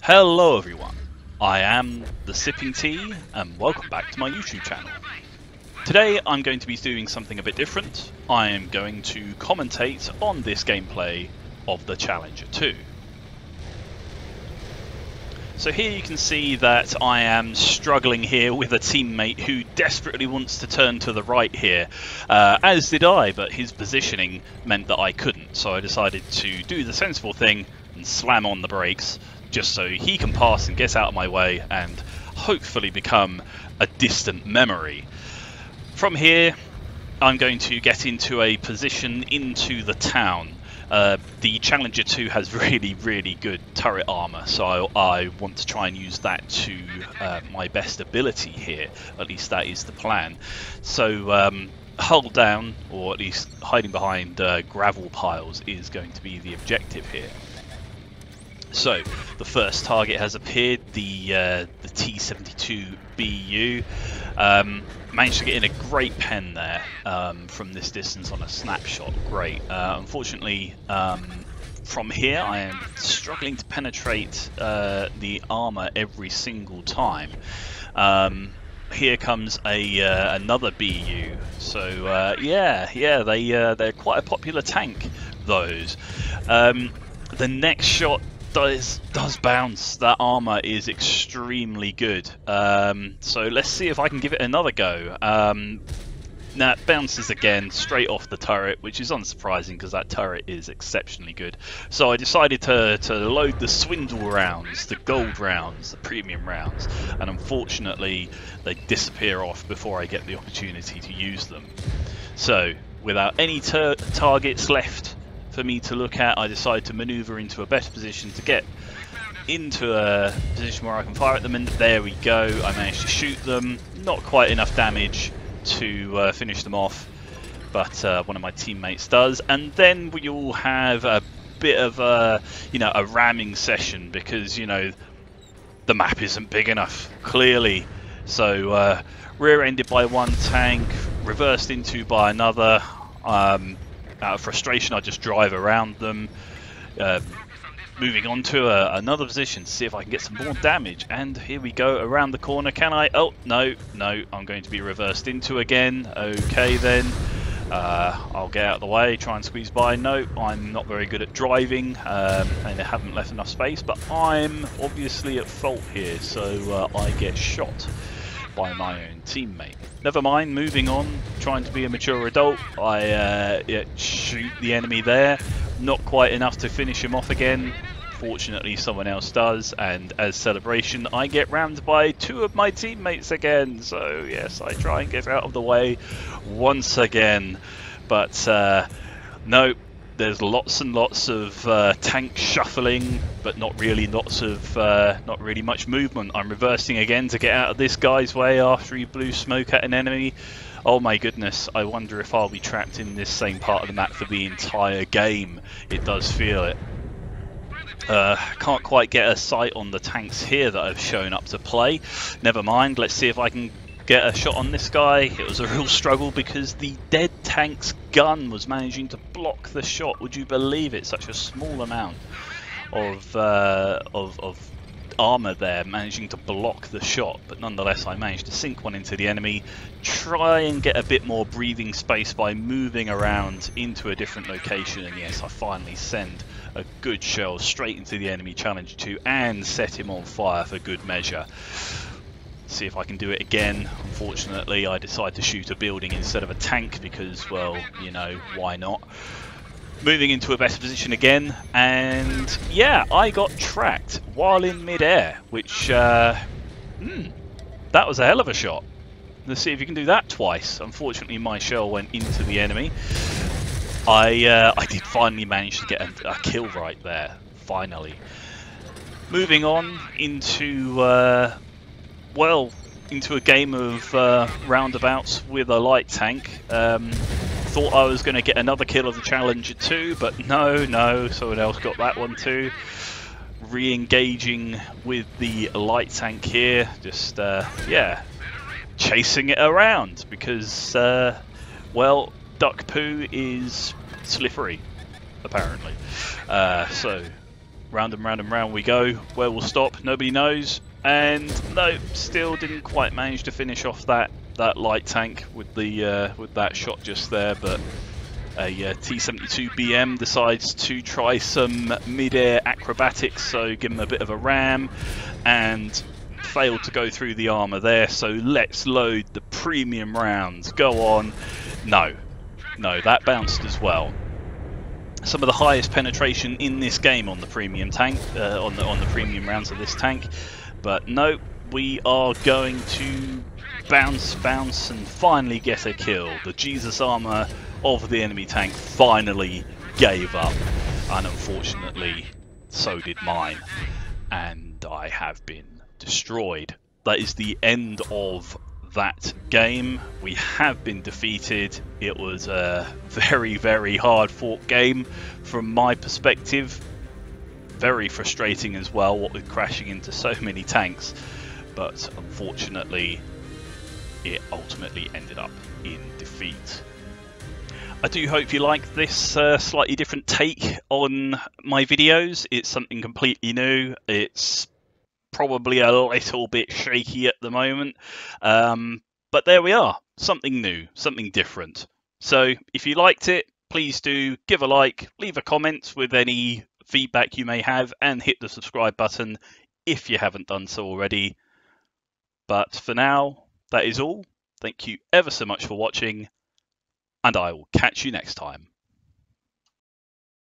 Hello everyone, I am the Sipping Tea and welcome back to my YouTube channel. Today I'm going to be doing something a bit different. I am going to commentate on this gameplay of the Challenger 2. So here you can see that I am struggling here with a teammate who desperately wants to turn to the right here, as did I, but his positioning meant that I couldn't, so I decided to do the sensible thing and slam on the brakes just so he can pass and get out of my way and hopefully become a distant memory. From here I'm going to get into a position into the town. The Challenger 2 has really good turret armor, so I want to try and use that to my best ability here. At least that is the plan. So hull down, or at least hiding behind gravel piles, is going to be the objective here. So the first target has appeared, the T-72BU. Managed to get in a great pen there from this distance on a snapshot. Great. Unfortunately, from here I am struggling to penetrate the armor every single time. Here comes another BU. So they're quite a popular tank. Those. The next shot does bounce. That armor is extremely good. So let's see if I can give it another go. Now it bounces again straight off the turret, which is unsurprising because that turret is exceptionally good. So I decided to load the swindle rounds, the gold rounds, the premium rounds, and unfortunately they disappear off before I get the opportunity to use them. So without any targets left for me to look at, I decide to maneuver into a better position to get into a position where I can fire at them, and there we go. I managed to shoot them. Not quite enough damage to finish them off, but one of my teammates does. And then we all have a bit of a ramming session because the map isn't big enough, clearly. So rear-ended by one tank, reversed into by another. Out of frustration, I just drive around them, moving on to another position to see if I can get some more damage. And here we go, around the corner. Can I? Oh, no, I'm going to be reversed into again. Okay then, I'll get out of the way, try and squeeze by. No, I'm not very good at driving, and I haven't left enough space, but I'm obviously at fault here, so I get shot by my own teammate. Never mind, moving on, trying to be a mature adult. I shoot the enemy there, not quite enough to finish him off again. Fortunately someone else does, and as celebration I get rammed by two of my teammates again. So yes, I try and get out of the way once again, but no, there's lots and lots of tank shuffling, but not really much movement. I'm reversing again to get out of this guy's way after he blew smoke at an enemy. Oh my goodness, I wonder if I'll be trapped in this same part of the map for the entire game. It does feel it. Can't quite get a sight on the tanks here that have shown up to play. Never mind, let's see if I can get a shot on this guy. It was a real struggle because the dead tank's gun was managing to block the shot. Would you believe it? Such a small amount of armor there managing to block the shot, but nonetheless I managed to sink one into the enemy, try and get a bit more breathing space by moving around into a different location, and yes, I finally send a good shell straight into the enemy Challenger 2 and set him on fire for good measure. See if I can do it again. Unfortunately I decide to shoot a building instead of a tank because, well, why not? Moving into a better position again, and yeah, I got tracked while in mid-air, which that was a hell of a shot. Let's see if you can do that twice. Unfortunately my shell went into the enemy. I did finally manage to get a kill right there, finally. Moving on into into a game of roundabouts with a light tank. Thought I was going to get another kill of the Challenger 2, but no, someone else got that one too. Re-engaging with the light tank here, just chasing it around because well, duck poo is slippery apparently. So Round and round and round we go. Where we'll stop, nobody knows. And no, still didn't quite manage to finish off that light tank with the with that shot just there. But a T-72BM decides to try some mid-air acrobatics, so give him a bit of a ram, and failed to go through the armor there. So let's load the premium rounds. Go on. No, that bounced as well. Some of the highest penetration in this game on the premium tank, on the premium rounds of this tank, but no, we are going to bounce, and finally get a kill. The Jesus armor of the enemy tank finally gave up, and unfortunately, so did mine, and I have been destroyed. That is the end of that game. We have been defeated. It was a very, very hard fought game from my perspective. Very frustrating as well, what with crashing into so many tanks, but unfortunately it ultimately ended up in defeat. I do hope you like this slightly different take on my videos. It's something completely new. It's probably a little bit shaky at the moment, but there we are, something new, something different. So if you liked it, please do give a like, leave a comment with any feedback you may have, and hit the subscribe button if you haven't done so already. But for now, that is all. Thank you ever so much for watching, and I will catch you next time.